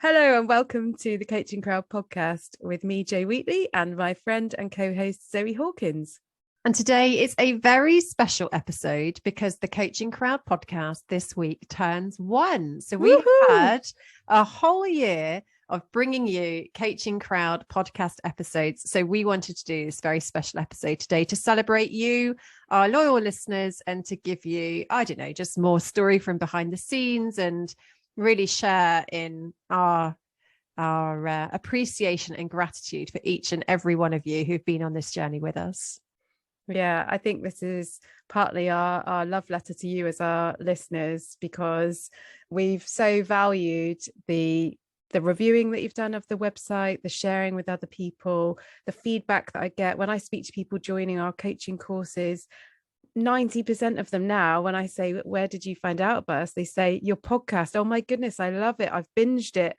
Hello and welcome to the Coaching Crowd podcast with me, Jo Wheatley, and my friend and co-host Zoe Hawkins. And today is a very special episode because the Coaching Crowd podcast this week turns 1. So we have had a whole year of bringing you Coaching Crowd podcast episodes. So we wanted to do this very special episode today to celebrate you, our loyal listeners, and to give you, I don't know, just more story from behind the scenes and really share in our appreciation and gratitude for each and every one of you who've been on this journey with us. Yeah, I think this is partly our love letter to you as our listeners, because we've so valued the reviewing that you've done of the website, the sharing with other people, the feedback that I get when I speak to people joining our coaching courses. 90% of them now, when I say, where did you find out about us? They say, your podcast. Oh my goodness, I love it. I've binged it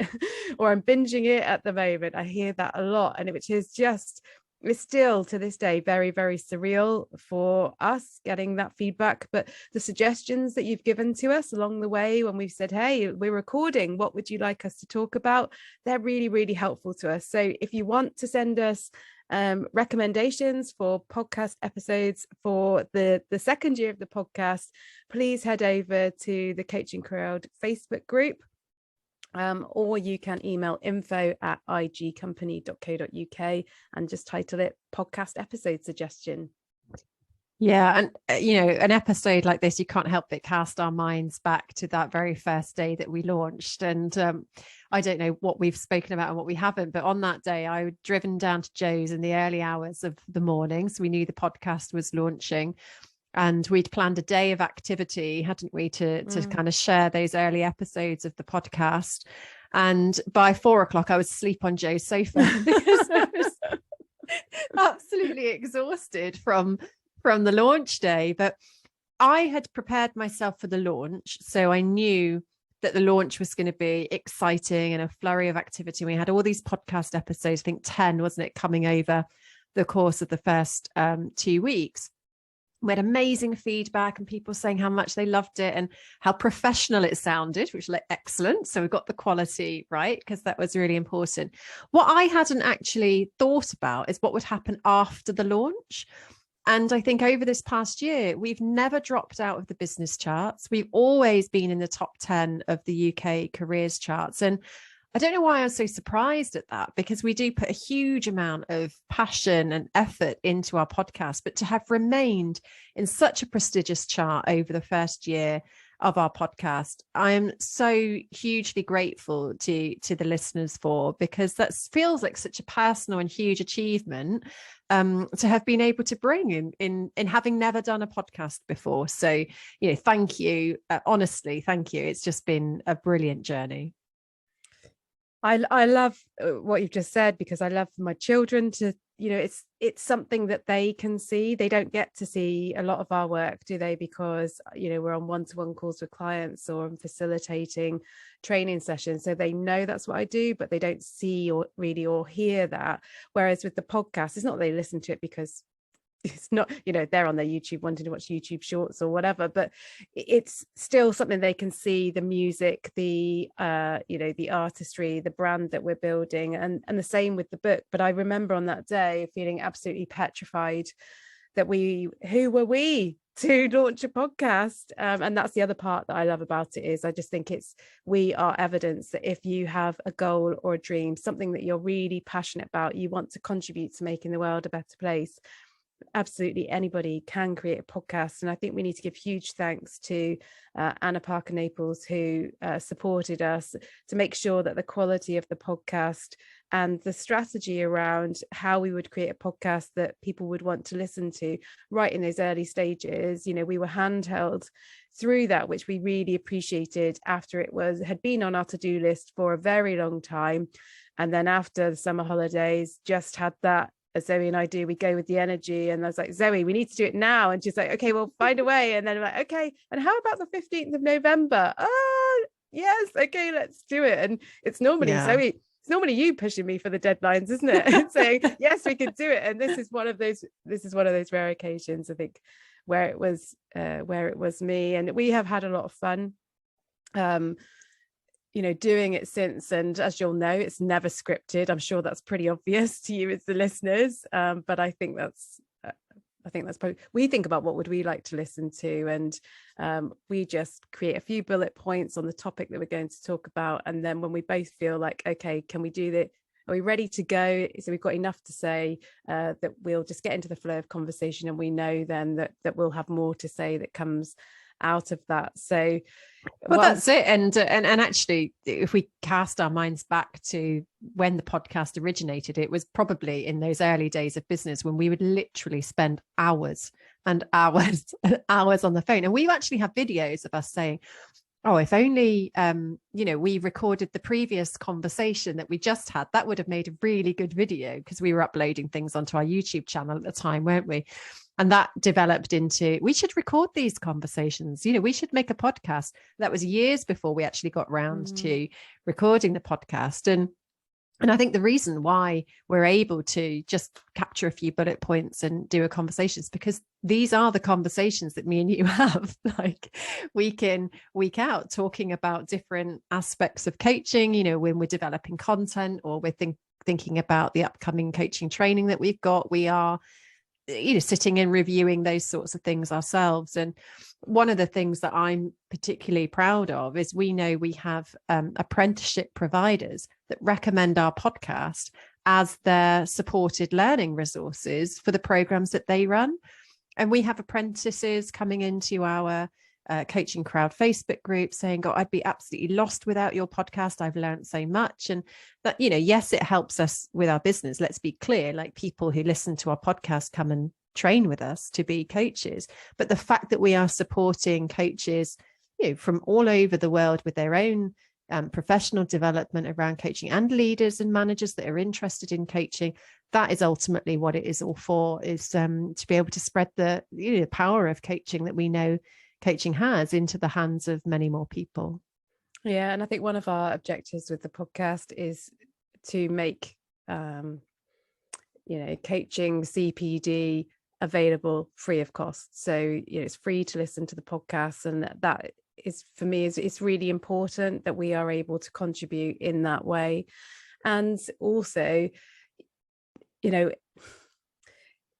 or I'm binging it at the moment. I hear that a lot. And which is just, it's still to this day very, very surreal for us getting that feedback. But the suggestions that you've given to us along the way when we've said, hey, we're recording, what would you like us to talk about? They're really, really helpful to us. So if you want to send us recommendations for podcast episodes for the second year of the podcast, please head over to the Coaching Crowd Facebook group, or you can email info@igcompany.co.uk and just title it podcast episode suggestion. Yeah. And, an episode like this, you can't help but cast our minds back to that very first day that we launched. And I don't know what we've spoken about and what we haven't, but on that day, I was driven down to Joe's in the early hours of the morning. So we knew the podcast was launching and we'd planned a day of activity, hadn't we, to kind of share those early episodes of the podcast. And by 4:00, I was asleep on Joe's sofa because I was absolutely exhausted from the launch day. But I had prepared myself for the launch. So I knew that the launch was going to be exciting and a flurry of activity. We had all these podcast episodes, I think 10, wasn't it, coming over the course of the first 2 weeks. We had amazing feedback and people saying how much they loved it and how professional it sounded, which was excellent. So we got the quality right, because that was really important. What I hadn't actually thought about is what would happen after the launch. And I think over this past year, we've never dropped out of the business charts. We've always been in the top 10 of the UK careers charts. And I don't know why I was so surprised at that, because we do put a huge amount of passion and effort into our podcast, but to have remained in such a prestigious chart over the first year of our podcast, I am so hugely grateful to the listeners for, because that feels like such a personal and huge achievement to have been able to bring in having never done a podcast before. So, thank you. Honestly, thank you. It's just been a brilliant journey. I love what you've just said, because I love my children to, it's something that they can see. They don't get to see a lot of our work, do they? Because, we're on one-to-one calls with clients or I'm facilitating training sessions. So they know that's what I do, but they don't see or hear that. Whereas with the podcast, it's not that they listen to it because it's not, they're on their YouTube wanting to watch YouTube shorts or whatever, but it's still something they can see, the music, the the artistry, the brand that we're building, and the same with the book. But I remember on that day feeling absolutely petrified that who were we to launch a podcast? And that's the other part that I love about it, is I just think we are evidence that if you have a goal or a dream, something that you're really passionate about, you want to contribute to making the world a better place, absolutely anybody can create a podcast. And I think we need to give huge thanks to Anna Parker Naples, who supported us to make sure that the quality of the podcast and the strategy around how we would create a podcast that people would want to listen to right in those early stages, we were handheld through that, which we really appreciated after it had been on our to-do list for a very long time. And then after the summer holidays, just had that, as Zoe and I do, we go with the energy. And I was like, Zoe, we need to do it now. And she's like, okay, we'll find a way. And then I'm like, okay, and how about the 15th of November? Oh, yes, okay, let's do it. And it's normally Zoe, it's normally you pushing me for the deadlines, isn't it? Saying, yes, we could do it. And this is one of those rare occasions, I think, where it was me. And we have had a lot of fun. doing it since, and as you'll know, it's never scripted. I'm sure that's pretty obvious to you as the listeners, but I think that's probably, we think about what would we like to listen to, and we just create a few bullet points on the topic that we're going to talk about, and then when we both feel like, okay, can we do that, are we ready to go, so we've got enough to say, that we'll just get into the flow of conversation, and we know then that we'll have more to say that comes out of that. So well, that's it. And actually, if we cast our minds back to when the podcast originated, it was probably in those early days of business when we would literally spend hours and hours and hours on the phone. And we actually have videos of us saying, oh, if only, we recorded the previous conversation that we just had, that would have made a really good video, because we were uploading things onto our YouTube channel at the time, weren't we? And that developed into, we should record these conversations. We should make a podcast. That was years before we actually got round to recording the podcast. And I think the reason why we're able to just capture a few bullet points and do a conversation is because these are the conversations that me and you have, like week in, week out, talking about different aspects of coaching, when we're developing content, or we're thinking about the upcoming coaching training that we've got. We are sitting and reviewing those sorts of things ourselves. And one of the things that I'm particularly proud of is we know we have apprenticeship providers that recommend our podcast as their supported learning resources for the programs that they run. And we have apprentices coming into our Coaching Crowd Facebook group saying, God, I'd be absolutely lost without your podcast. I've learned so much. And that, yes, it helps us with our business. Let's be clear, like people who listen to our podcast come and train with us to be coaches. But the fact that we are supporting coaches, from all over the world with their own professional development around coaching, and leaders and managers that are interested in coaching, that is ultimately what it is all for, is to be able to spread the power of coaching that we know coaching has into the hands of many more people. Yeah, and I think one of our objectives with the podcast is to make coaching CPD available free of cost. So it's free to listen to the podcast, and that is, for me, it's really important that we are able to contribute in that way. And also,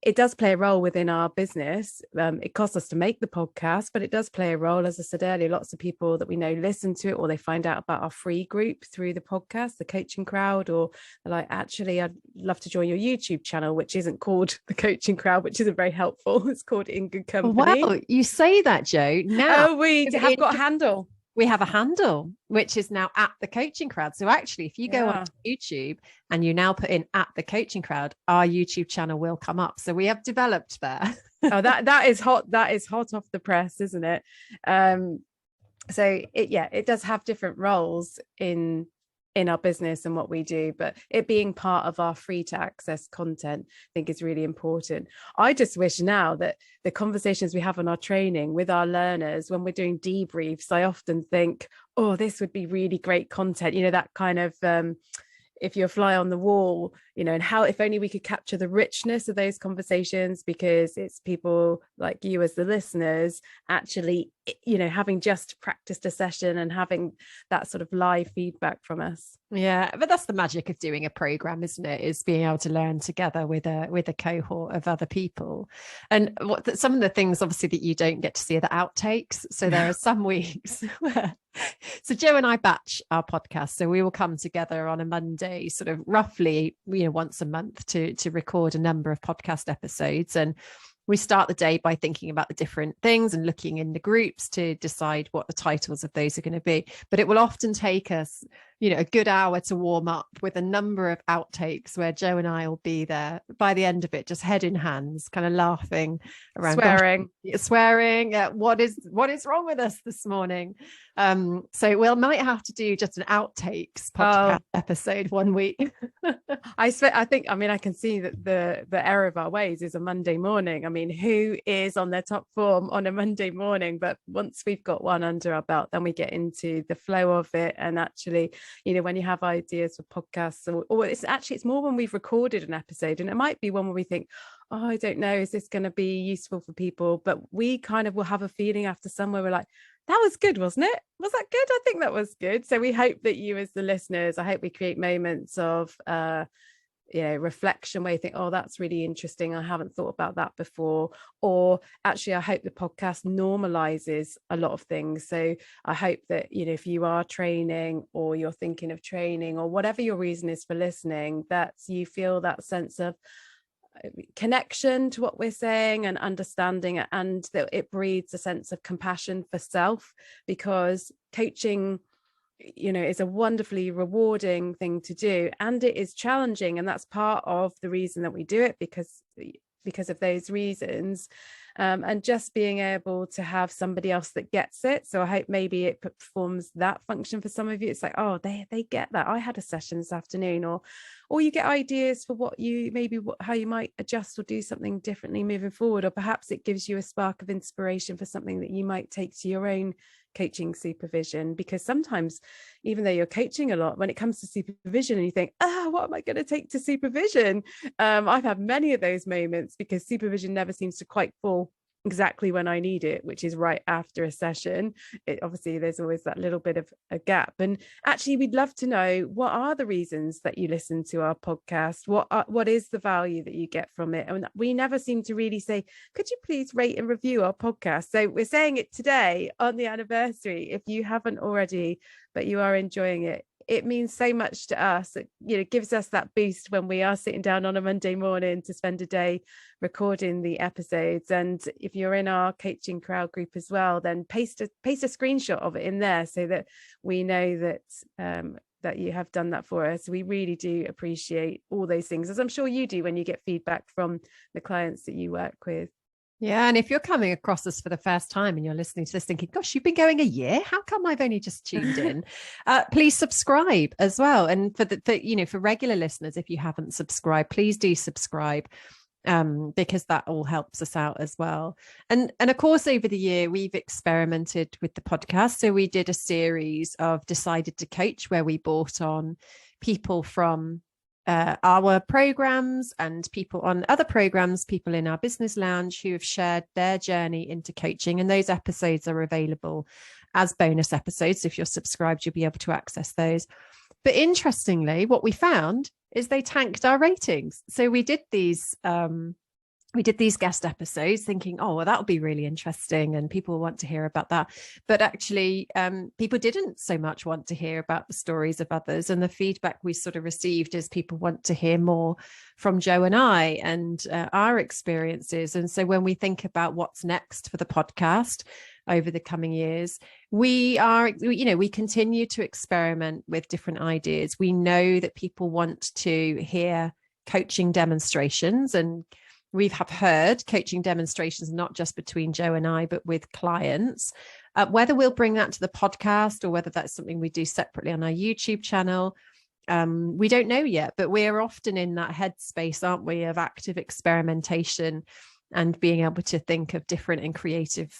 it does play a role within our business. It costs us to make the podcast, but it does play a role. As I said earlier, lots of people that we know listen to it, or they find out about our free group through the podcast, the Coaching Crowd, or they're like, actually, I'd love to join your YouTube channel, which isn't called the Coaching Crowd, which isn't very helpful. It's called In Good Company. Well, you say that, Jo. Now, we have got a handle. We have a handle, which is now at the Coaching Crowd. So actually, if you go on YouTube and you now put in at the Coaching Crowd, our YouTube channel will come up. So we have developed there. Oh, that is hot. That is hot off the press, isn't it? So it does have different roles in our business and what we do, but it being part of our free to access content, I think is really important. I just wish now that the conversations we have on our training with our learners, when we're doing debriefs, I often think, oh, this would be really great content, that kind of if you're a fly on the wall, and how, if only we could capture the richness of those conversations, because it's people like you as the listeners actually, having just practiced a session and having that sort of live feedback from us. Yeah, but that's the magic of doing a program, isn't it? Is being able to learn together with a cohort of other people. And some of the things, obviously, that you don't get to see are the outtakes. So there are some weeks where, so Jo and I batch our podcast. So we will come together on a Monday, sort of roughly, once a month to record a number of podcast episodes. And we start the day by thinking about the different things and looking in the groups to decide what the titles of those are going to be. But it will often take us, a good hour to warm up with a number of outtakes where Jo and I will be there by the end of it, just head in hands, kind of laughing around, swearing. What is wrong with us this morning? So we might have to do just an outtakes podcast episode one week. I think, I can see that the error of our ways is a Monday morning. Who is on their top form on a Monday morning? But once we've got one under our belt, then we get into the flow of it. And actually, when you have ideas for podcasts, or it's more when we've recorded an episode, and it might be one where we think, oh, I don't know, is this going to be useful for people? But we kind of will have a feeling after somewhere we're like, that was good, wasn't it? Was that good? I think that was good. So we hope that you, as the listeners, I hope we create moments of reflection where you think, oh, that's really interesting, I haven't thought about that before. Or actually, I hope the podcast normalizes a lot of things. So I hope that, if you are training, or you're thinking of training, or whatever your reason is for listening, that you feel that sense of connection to what we're saying and understanding it, and that it breeds a sense of compassion for self, because coaching is a wonderfully rewarding thing to do, and it is challenging, and that's part of the reason that we do it, because of those reasons. And just being able to have somebody else that gets it. So I hope maybe it performs that function for some of you. It's like, oh, they get that. I had a session this afternoon, or you get ideas for how you might adjust or do something differently moving forward. Or perhaps it gives you a spark of inspiration for something that you might take to your own coaching supervision. Because sometimes, even though you're coaching a lot, when it comes to supervision and you think, what am I going to take to supervision? I've had many of those moments, because supervision never seems to quite fall exactly when I need it, which is right after a session. Obviously there's always that little bit of a gap. And actually, we'd love to know, what are the reasons that you listen to our podcast? What is the value that you get from it? And we never seem to really say, could you please rate and review our podcast? So we're saying it today on the anniversary. If you haven't already, but you are enjoying it, it means so much to us. It gives us that boost when we are sitting down on a Monday morning to spend a day recording the episodes. And if you're in our coaching crowd group as well, then paste a screenshot of it in there, so that we know that you have done that for us. We really do appreciate all those things, as I'm sure you do when you get feedback from the clients that you work with. Yeah. And if you're coming across us for the first time and you're listening to this thinking, gosh, you've been going a year, how come I've only just tuned in? Please subscribe as well. And for regular listeners, if you haven't subscribed, please do subscribe, because that all helps us out as well. And of course, over the year, we've experimented with the podcast. So we did a series of Decided to Coach, where we brought on people from our programs and people on other programs, people in our business lounge who have shared their journey into coaching. And those episodes are available as bonus episodes. If you're subscribed, you'll be able to access those. But interestingly, what we found is they tanked our ratings. So we did these guest episodes thinking, oh, well, that'll be really interesting and people want to hear about that. But actually, people didn't so much want to hear about the stories of others. And the feedback we sort of received is people want to hear more from Jo and I and our experiences. And so when we think about what's next for the podcast over the coming years, we continue to experiment with different ideas. We know that people want to hear coaching demonstrations, and we have heard coaching demonstrations, not just between Jo and I, but with clients. Whether we'll bring that to the podcast or whether that's something we do separately on our YouTube channel, we don't know yet, but we're often in that headspace, aren't we, of active experimentation and being able to think of different and creative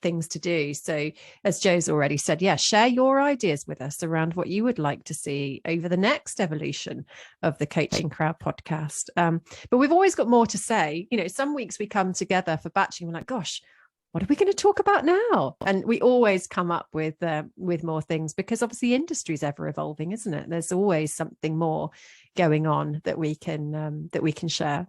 things to do. So as Jo's already said, share your ideas with us around what you would like to see over the next evolution of the Coaching Crowd podcast. But we've always got more to say. Some weeks we come together for batching, we're like, gosh, what are we going to talk about now? And we always come up with more things, because obviously the industry is ever evolving, isn't it? There's always something more going on that we can share.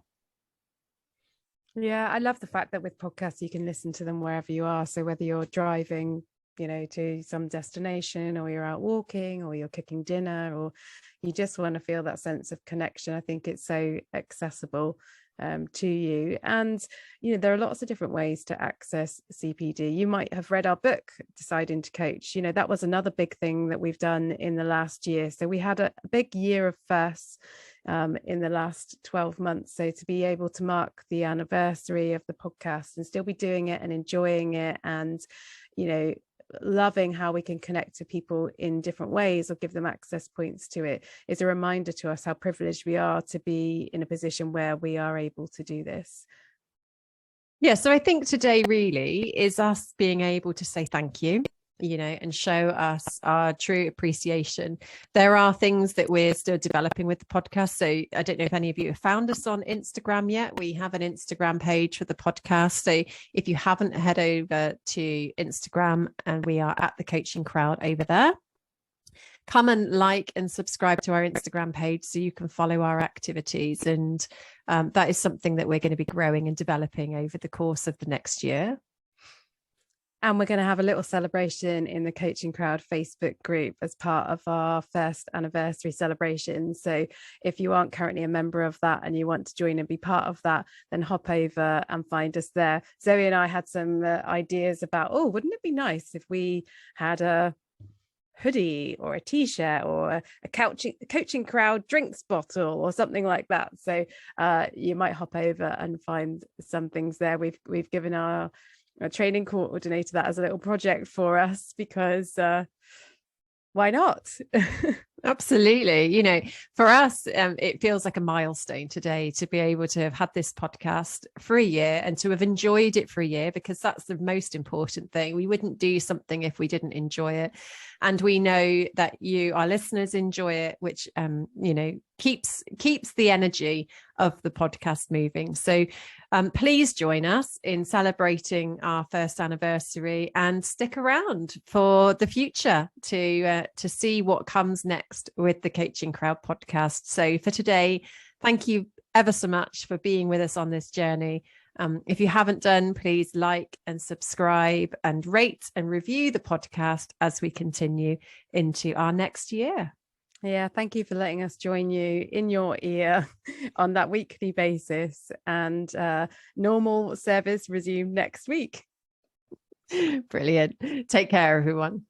Yeah, I love the fact that with podcasts, you can listen to them wherever you are. So whether you're driving, to some destination, or you're out walking, or you're cooking dinner, or you just want to feel that sense of connection, I think it's so accessible to you. And there are lots of different ways to access CPD. You might have read our book, Deciding to Coach. That was another big thing that we've done in the last year. So we had a big year of firsts in the last 12 months. So to be able to mark the anniversary of the podcast and still be doing it and enjoying it, and loving how we can connect to people in different ways or give them access points to it, is a reminder to us how privileged we are to be in a position where we are able to do this. Yeah, so I think today really is us being able to say thank you. and show us our true appreciation. There are things that we're still developing with the podcast. So I don't know if any of you have found us on Instagram yet. We have an Instagram page for the podcast. So if you haven't, head over to Instagram, and we are at The Coaching Crowd over there. Come and like and subscribe to our Instagram page so you can follow our activities. And that is something that we're going to be growing and developing over the course of the next year. And we're going to have a little celebration in the Coaching Crowd Facebook group as part of our first anniversary celebration. So if you aren't currently a member of that and you want to join and be part of that, then hop over and find us there. Zoe and I had some ideas about, wouldn't it be nice if we had a hoodie or a t-shirt or a coaching crowd drinks bottle or something like that. So you might hop over and find some things there. We've given our training coordinator that as a little project for us, because why not? Absolutely. For us, it feels like a milestone today to be able to have had this podcast for a year and to have enjoyed it for a year, because that's the most important thing. We wouldn't do something if we didn't enjoy it. And we know that you, our listeners, enjoy it, which, keeps the energy of the podcast moving. So please join us in celebrating our first anniversary, and stick around for the future to see what comes next with the Coaching Crowd podcast. So for today, thank you ever so much for being with us on this journey. If you haven't done, please like and subscribe and rate and review the podcast as we continue into our next year. Yeah, thank you for letting us join you in your ear on that weekly basis, and normal service resume next week. Brilliant. Take care, everyone.